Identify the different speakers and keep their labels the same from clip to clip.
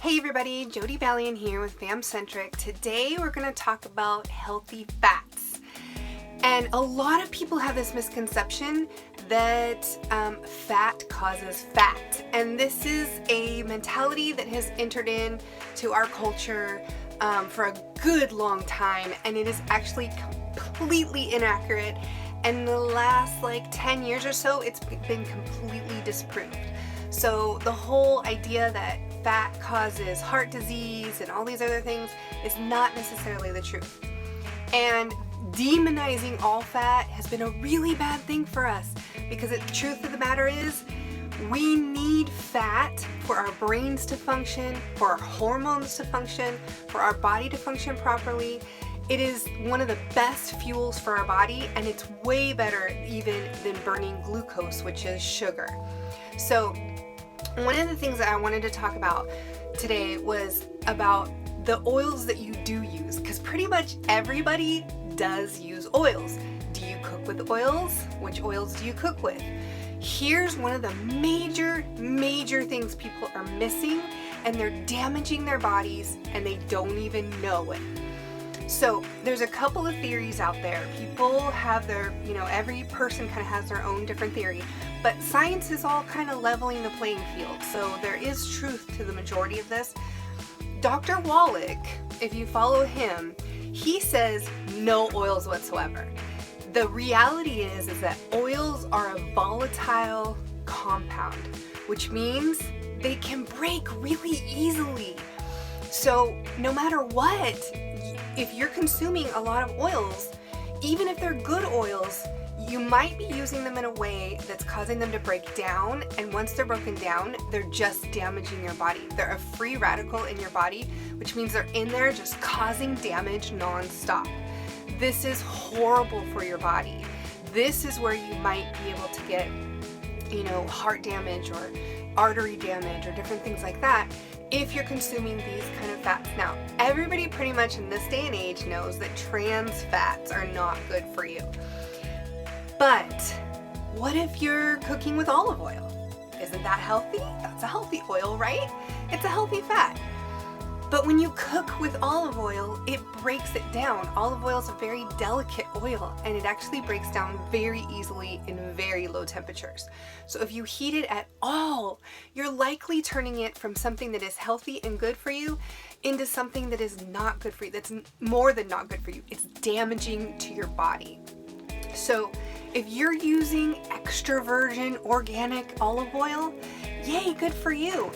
Speaker 1: Hey everybody, Jody Valian here with FamCentric. Today we're going to talk about healthy fats. And a lot of people have this misconception that fat causes fat. And this is a mentality that has entered into our culture for a good long time, and it is actually completely inaccurate. And the last 10 years or so, it's been completely disproved. So the whole idea that fat causes heart disease and all these other things is not necessarily the truth. And demonizing all fat has been a really bad thing for us, because the truth of the matter is we need fat for our brains to function, for our hormones to function, for our body to function properly. It is one of the best fuels for our body, and it's way better even than burning glucose, which is sugar. So one of the things that I wanted to talk about today was about the oils that you do use, because pretty much everybody does use oils. Do you cook with oils? Which oils do you cook with? Here's one of the major things people are missing, and they're damaging their bodies and they don't even know it. So there's a couple of theories out there. People have their, every person kind of has their own different theory, but science is all kind of leveling the playing field. So there is truth to the majority of this. Dr. Wallach, if you follow him, he says no oils whatsoever. The reality is that oils are a volatile compound, which means they can break really easily. So no matter what, if you're consuming a lot of oils, even if they're good oils, you might be using them in a way that's causing them to break down, and once they're broken down, they're just damaging your body. They're a free radical in your body, which means they're in there just causing damage non-stop. This is horrible for your body. This is where you might be able to get, heart damage or artery damage or different things like that if you're consuming these kind of fats. Now, everybody pretty much in this day and age knows that trans fats are not good for you. But what if you're cooking with olive oil? Isn't that healthy? That's a healthy oil, right? It's a healthy fat. But when you cook with olive oil, it breaks it down. Olive oil is a very delicate oil, and it actually breaks down very easily in very low temperatures. So if you heat it at all, you're likely turning it from something that is healthy and good for you into something that is not good for you, that's more than not good for you. It's damaging to your body. So if you're using extra virgin organic olive oil, yay, good for you.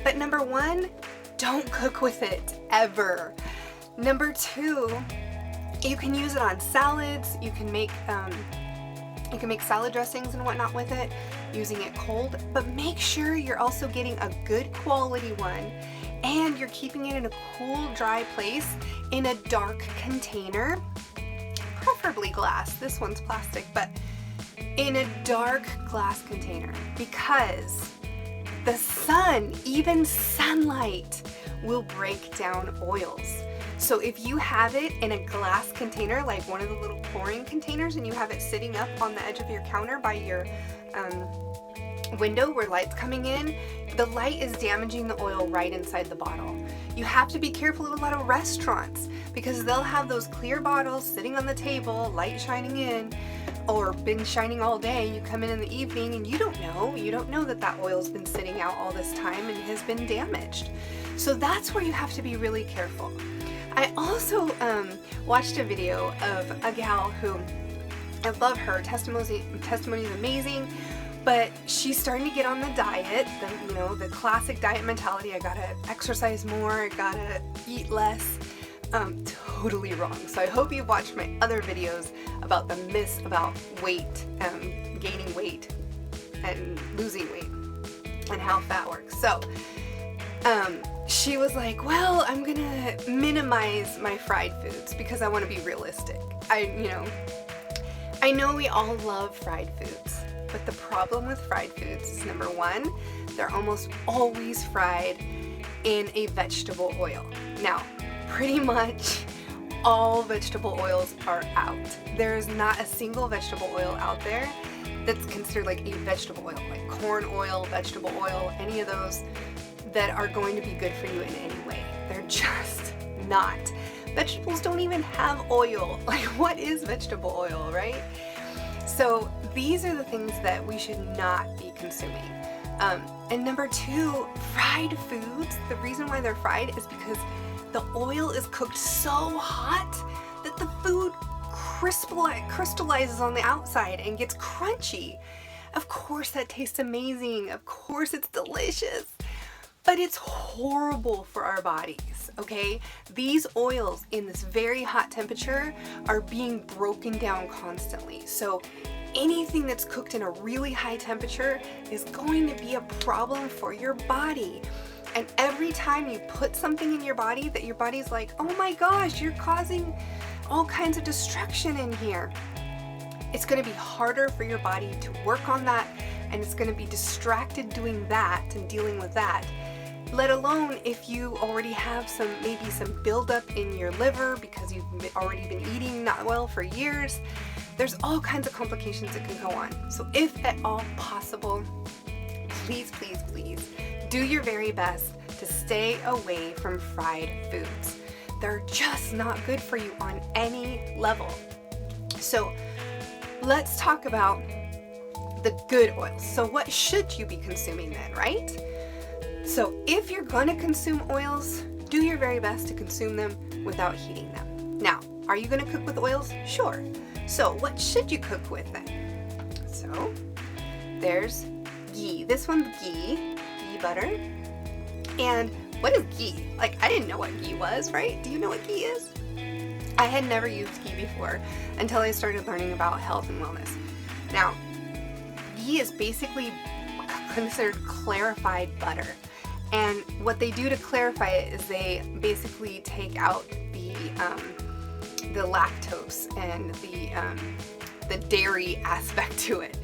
Speaker 1: But number one, don't cook with it ever. Number two, you can use it on salads. You can make salad dressings and whatnot with it, using it cold. But make sure you're also getting a good quality one, and you're keeping it in a cool, dry place in a dark container, preferably glass. This one's plastic, but in a dark glass container, because the sun, even sunlight, will break down oils. So if you have it in a glass container, like one of the little pouring containers, and you have it sitting up on the edge of your counter by your window where light's coming in, the light is damaging the oil right inside the bottle. You have to be careful of a lot of restaurants, because they'll have those clear bottles sitting on the table, light shining in, or been shining all day. You come in the evening and you don't know that oil's been sitting out all this time and has been damaged. So that's where you have to be really careful. I also watched a video of a gal who, I love her, testimony is amazing, but she's starting to get on the diet, the classic diet mentality. I gotta exercise more, I gotta eat less. Totally wrong. So I hope you've watched my other videos about the myths about weight, gaining weight and losing weight, and how fat works. So she was like, well, I'm gonna minimize my fried foods because I want to be realistic. I know we all love fried foods, but the problem with fried foods is, number one, they're almost always fried in a vegetable oil. Now, pretty much all vegetable oils are out. There is not a single vegetable oil out there that's considered like a vegetable oil, like corn oil, vegetable oil, any of those. that are going to be good for you in any way. They're just not. Vegetables don't even have oil. Like, what is vegetable oil, right? So these are the things that we should not be consuming. And number two, fried foods. The reason why they're fried is because the oil is cooked so hot that the food crystallizes on the outside and gets crunchy. Of course that tastes amazing. Of course it's delicious. But it's horrible for our bodies, okay? These oils in this very hot temperature are being broken down constantly. So anything that's cooked in a really high temperature is going to be a problem for your body. And every time you put something in your body that your body's like, oh my gosh, you're causing all kinds of destruction in here, it's going to be harder for your body to work on that, and it's going to be distracted doing that and dealing with that. Let alone if you already have maybe some buildup in your liver because you've already been eating not well for years. There's all kinds of complications that can go on. So if at all possible, please, please, please do your very best to stay away from fried foods. They're just not good for you on any level. So let's talk about the good oils. So what should you be consuming then, right? So if you're gonna consume oils, do your very best to consume them without heating them. Now, are you gonna cook with oils? Sure. So what should you cook with then? So there's ghee. This one's ghee butter. And what is ghee? Like, I didn't know what ghee was, right? Do you know what ghee is? I had never used ghee before until I started learning about health and wellness. Now, ghee is basically considered clarified butter. And what they do to clarify it is they basically take out the lactose and the dairy aspect to it.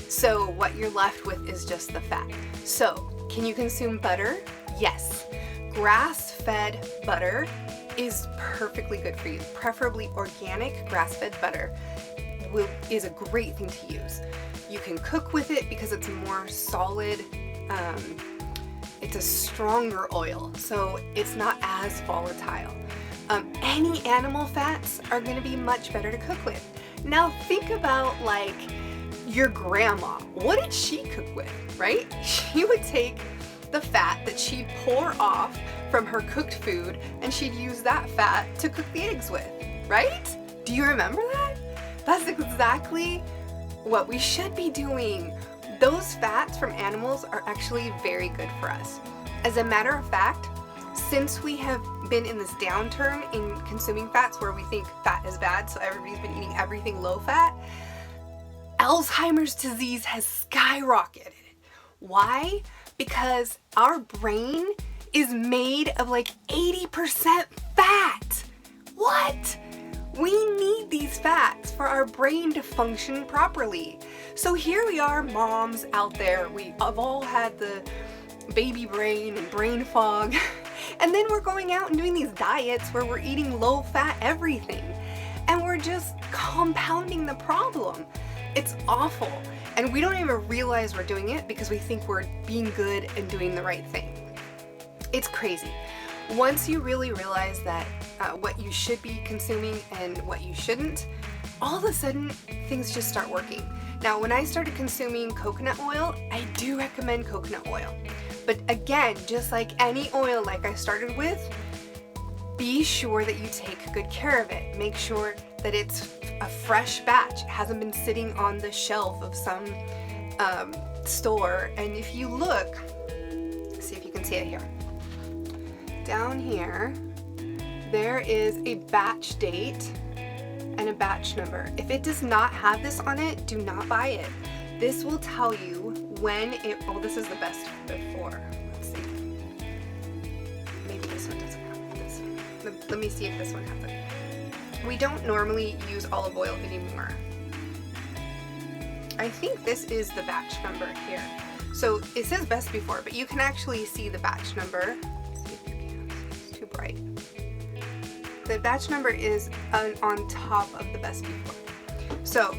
Speaker 1: So what you're left with is just the fat. So can you consume butter? Yes. Grass-fed butter is perfectly good for you. Preferably organic grass-fed butter is a great thing to use. You can cook with it because it's a more solid, it's a stronger oil, so it's not as volatile. Any animal fats are going to be much better to cook with. Now think about like your grandma. What did she cook with, right? She would take the fat that she'd pour off from her cooked food and she'd use that fat to cook the eggs with, right? Do you remember that? That's exactly what we should be doing. Those fats from animals are actually very good for us. As a matter of fact, since we have been in this downturn in consuming fats where we think fat is bad, so everybody's been eating everything low fat, Alzheimer's disease has skyrocketed. Why? Because our brain is made of like 80% fat. What? We need these fats for our brain to function properly. So here we are, moms out there. We have all had the baby brain and brain fog. And then we're going out and doing these diets where we're eating low-fat everything. And we're just compounding the problem. It's awful. And we don't even realize we're doing it because we think we're being good and doing the right thing. It's crazy. Once you really realize that what you should be consuming and what you shouldn't, all of a sudden things just start working. Now, when I started consuming coconut oil, I do recommend coconut oil. But again, just like any oil like I started with, be sure that you take good care of it. Make sure that it's a fresh batch. It hasn't been sitting on the shelf of some store. And if you look, see if you can see it here. Down here, there is a batch date and a batch number. If it does not have this on it, do not buy it. This will tell you when it, oh, this is the best before. Let's see. Maybe this one doesn't have this. Let me see if this one has it. We don't normally use olive oil anymore. I think this is the batch number here. So it says best before, but you can actually see the batch number. Let's see if you can. It's too bright. The batch number is on top of the best before. So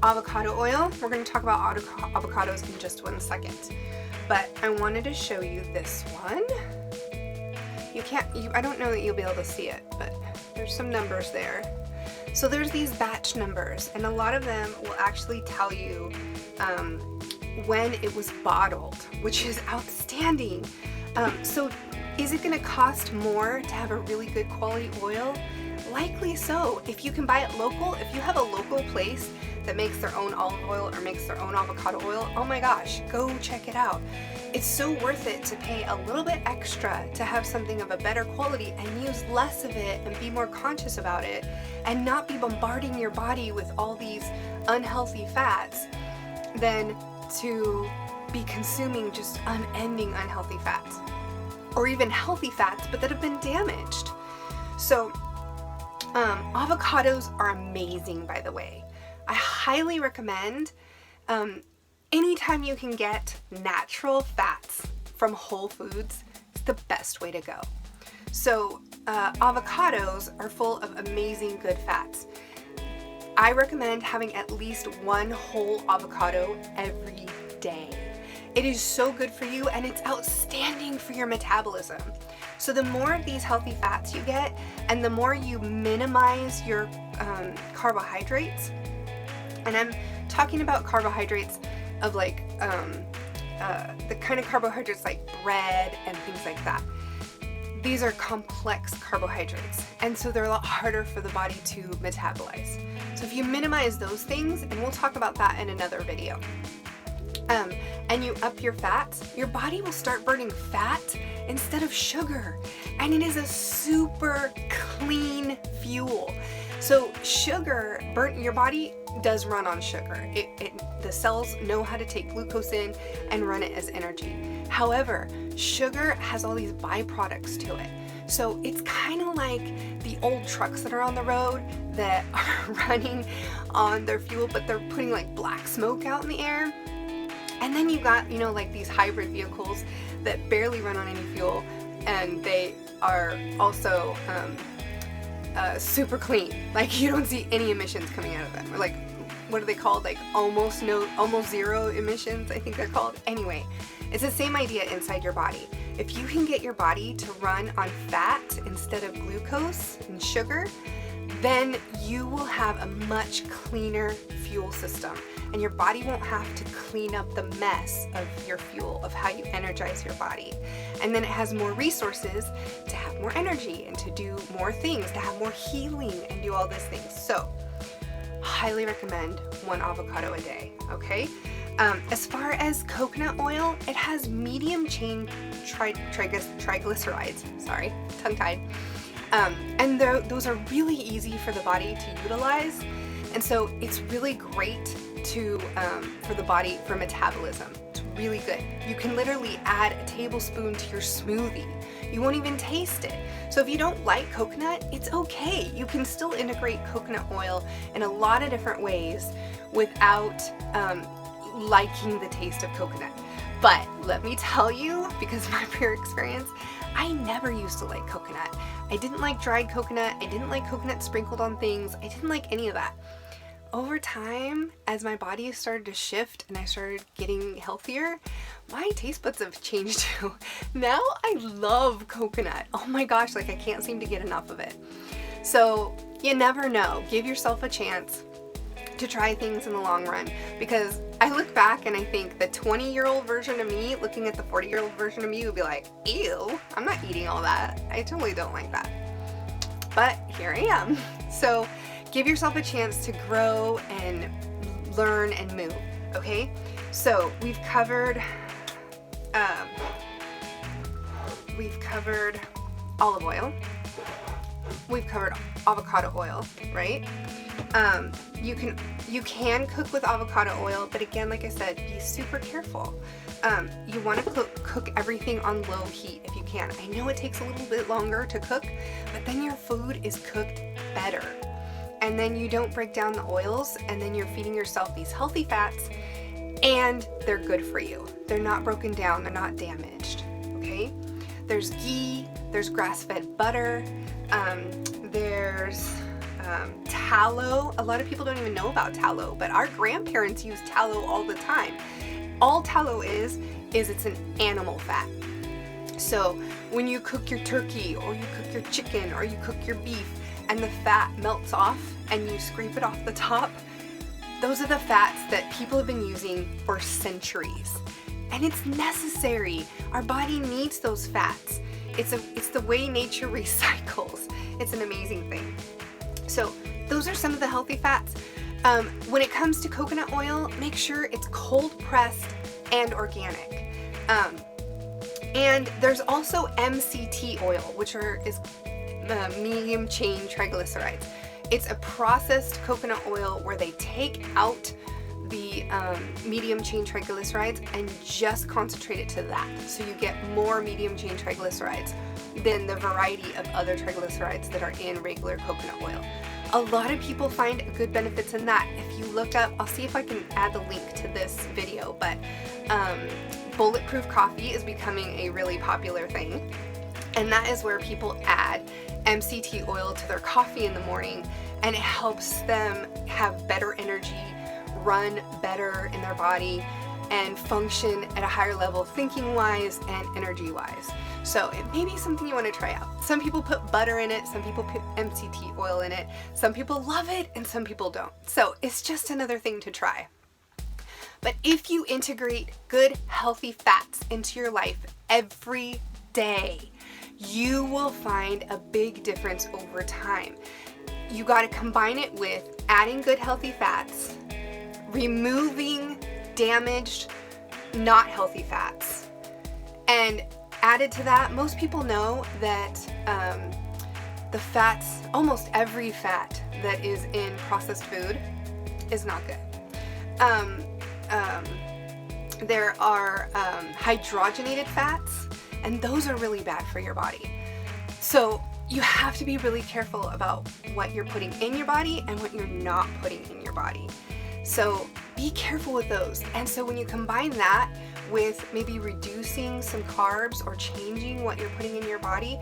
Speaker 1: avocado oil, we're going to talk about avocados in just 1 second. but I wanted to show you this one. I don't know that you'll be able to see it, but there's some numbers there. So there's these batch numbers, and a lot of them will actually tell you when it was bottled, which is outstanding. So is it going to cost more to have a really good quality oil? Likely so. If you can buy it local, if you have a local place that makes their own olive oil or makes their own avocado oil, oh my gosh, go check it out. It's so worth it to pay a little bit extra to have something of a better quality and use less of it and be more conscious about it and not be bombarding your body with all these unhealthy fats than to be consuming just unending unhealthy fats, or even healthy fats but that have been damaged. So avocados are amazing, by the way. I highly recommend anytime you can get natural fats from Whole Foods, it's the best way to go. So avocados are full of amazing good fats. I recommend having at least one whole avocado every day. It is so good for you, and it's outstanding for your metabolism. So the more of these healthy fats you get, and the more you minimize your carbohydrates, and I'm talking about carbohydrates of like the kind of carbohydrates like bread and things like that. These are complex carbohydrates, and so they're a lot harder for the body to metabolize. So if you minimize those things, and we'll talk about that in another video, and you up your fats, your body will start burning fat instead of sugar, and it is a super clean fuel. So sugar, your body does run on sugar. The cells know how to take glucose in and run it as energy. However, sugar has all these byproducts to it. So it's kind of like the old trucks that are on the road that are running on their fuel, but they're putting like black smoke out in the air. And then you got, like these hybrid vehicles that barely run on any fuel, and they are also super clean. Like you don't see any emissions coming out of them. Or like, what are they called? Like almost zero emissions, I think they're called. Anyway, it's the same idea inside your body. If you can get your body to run on fat instead of glucose and sugar, then you will have a much cleaner fuel system, and your body won't have to clean up the mess of your fuel, of how you energize your body. And then it has more resources to have more energy and to do more things, to have more healing and do all these things. So highly recommend one avocado a day, okay? As far as coconut oil, it has medium chain triglycerides, sorry, tongue-tied. And those are really easy for the body to utilize, and so it's really great for the body for metabolism. It's really good. You can literally add a tablespoon to your smoothie. You won't even taste it. So if you don't like coconut, it's okay. You can still integrate coconut oil in a lot of different ways without liking the taste of coconut. But let me tell you, because of my prior experience, I never used to like coconut. I didn't like dried coconut. I didn't like coconut sprinkled on things. I didn't like any of that. Over time, as my body started to shift and I started getting healthier, my taste buds have changed too. Now I love coconut. Oh my gosh, like I can't seem to get enough of it. So you never know. Give yourself a chance to try things in the long run, because I look back and I think the 20-year-old version of me looking at the 40-year-old version of me would be like, ew, I'm not eating all that. I totally don't like that. But here I am. So give yourself a chance to grow and learn and move, okay? So we've covered olive oil. We've covered avocado oil, right? You can cook with avocado oil, but again, like I said, be super careful. You want to cook everything on low heat if you can. I know it takes a little bit longer to cook, but then your food is cooked better. And then you don't break down the oils, and then you're feeding yourself these healthy fats, and they're good for you. They're not broken down, they're not damaged, okay? There's ghee, there's grass-fed butter, there's tallow. A lot of people don't even know about tallow, but our grandparents used tallow all the time. all tallow is it's an animal fat. So when you cook your turkey or you cook your chicken or you cook your beef and the fat melts off and you scrape it off the top, those are the fats that people have been using for centuries. And it's necessary. Our body needs those fats. It's the way nature recycles. It's an amazing thing. So those are some of the healthy fats. When it comes to coconut oil, make sure it's cold pressed and organic. And there's also MCT oil, which is medium chain triglycerides. It's a processed coconut oil where they take out the medium chain triglycerides and just concentrate it to that. So you get more medium chain triglycerides than the variety of other triglycerides that are in regular coconut oil. A lot of people find good benefits in that. If you look up, I'll see if I can add the link to this video, but bulletproof coffee is becoming a really popular thing. And that is where people add MCT oil to their coffee in the morning, and it helps them have better energy, run better in their body, and function at a higher level thinking-wise and energy-wise. So it may be something you want to try out. Some people put butter in it, some people put MCT oil in it, some people love it, and some people don't. So it's just another thing to try. But if you integrate good, healthy fats into your life every day, you will find a big difference over time. You got to combine it with adding good, healthy fats, removing damaged, not healthy fats. And added to that, most people know that the fats, almost every fat that is in processed food is not good. There are hydrogenated fats, and those are really bad for your body. So you have to be really careful about what you're putting in your body and what you're not putting in your body. So be careful with those. And so when you combine that with maybe reducing some carbs or changing what you're putting in your body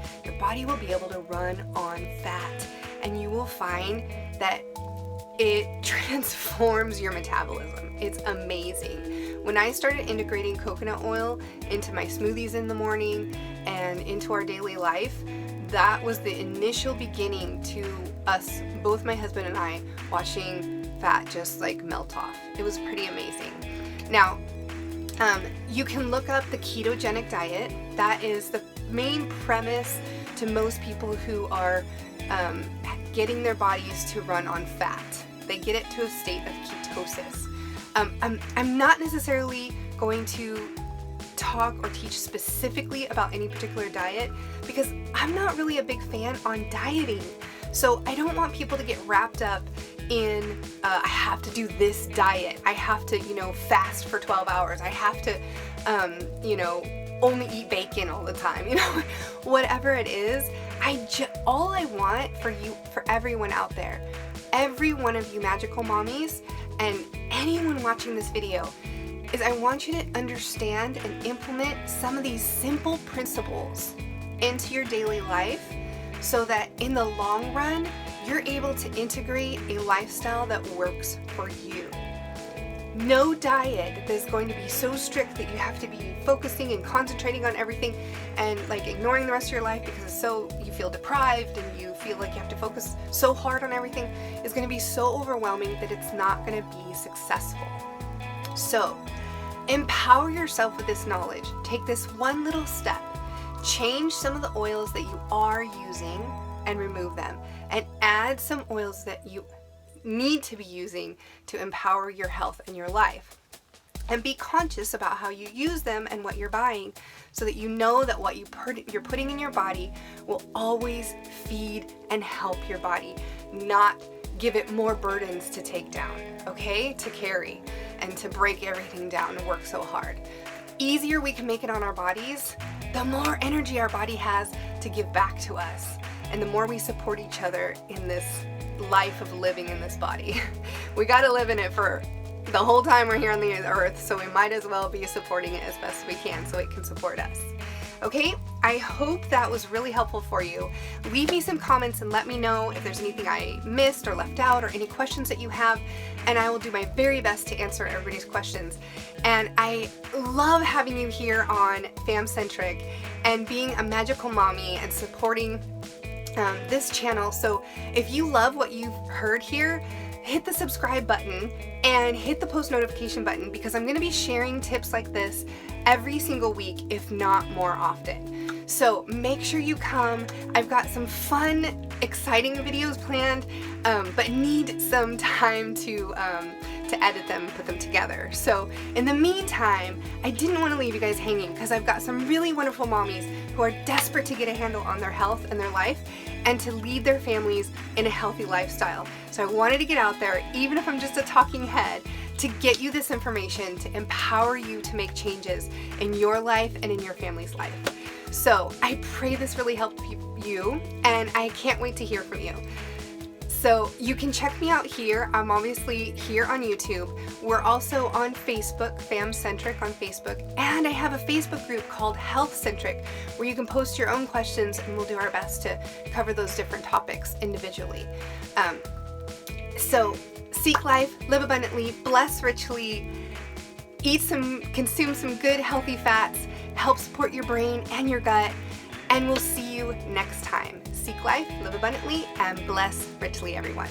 Speaker 1: will be able to run on fat. And you will find that it transforms your metabolism. It's amazing. When I started integrating coconut oil into my smoothies in the morning and into our daily life, that was the initial beginning to us, both my husband and I, watching fat just like melt off. It was pretty amazing. Now, you can look up the ketogenic diet. That is the main premise to most people who are getting their bodies to run on fat. They get it to a state of ketosis. I'm not necessarily going to talk or teach specifically about any particular diet because I'm not really a big fan on dieting. So I don't want people to get wrapped up in I have to do this diet. I have to, fast for 12 hours. I have to, only eat bacon all the time. Whatever it is. All I want for everyone out there, every one of you magical mommies and anyone watching this video, is I want you to understand and implement some of these simple principles into your daily life so that in the long run, you're able to integrate a lifestyle that works for you. No diet is going to be so strict that you have to be focusing and concentrating on everything and ignoring the rest of your life because you feel deprived and you feel like you have to focus so hard on everything. Is going to be so overwhelming that it's not going to be successful. So empower yourself with this knowledge. Take this one little step. Change some of the oils that you are using and remove them, and add some oils that you need to be using to empower your health and your life. And be conscious about how you use them and what you're buying so that you know that what you're putting in your body will always feed and help your body, not give it more burdens to take down, okay? To carry and to break everything down and work so hard. The easier we can make it on our bodies, the more energy our body has to give back to us, and the more we support each other in this life of living in this body. We got to live in it for the whole time we're here on the earth, so we might as well be supporting it as best we can so it can support us. Okay, I hope that was really helpful for you. Leave me some comments and let me know if there's anything I missed or left out or any questions that you have, and I will do my very best to answer everybody's questions. And I love having you here on FamCentric and being a magical mommy and supporting this channel. So if you love what you've heard here, hit the subscribe button and hit the post notification button, because I'm going to be sharing tips like this every single week, if not more often. So make sure you come. I've got some fun, exciting videos planned, but need some time to edit them, put them together. So in the meantime, I didn't want to leave you guys hanging, because I've got some really wonderful mommies who are desperate to get a handle on their health and their life and to lead their families in a healthy lifestyle. So I wanted to get out there, even if I'm just a talking head, to get you this information to empower you to make changes in your life and in your family's life. So I pray this really helped you, and I can't wait to hear from you. So you can check me out here. I'm obviously here on YouTube. We're also on Facebook, FamCentric on Facebook, and I have a Facebook group called HealthCentric where you can post your own questions and we'll do our best to cover those different topics individually. So seek life, live abundantly, bless richly, consume some good healthy fats, help support your brain and your gut, and we'll see you next time. Seek life, live abundantly, and bless richly, everyone.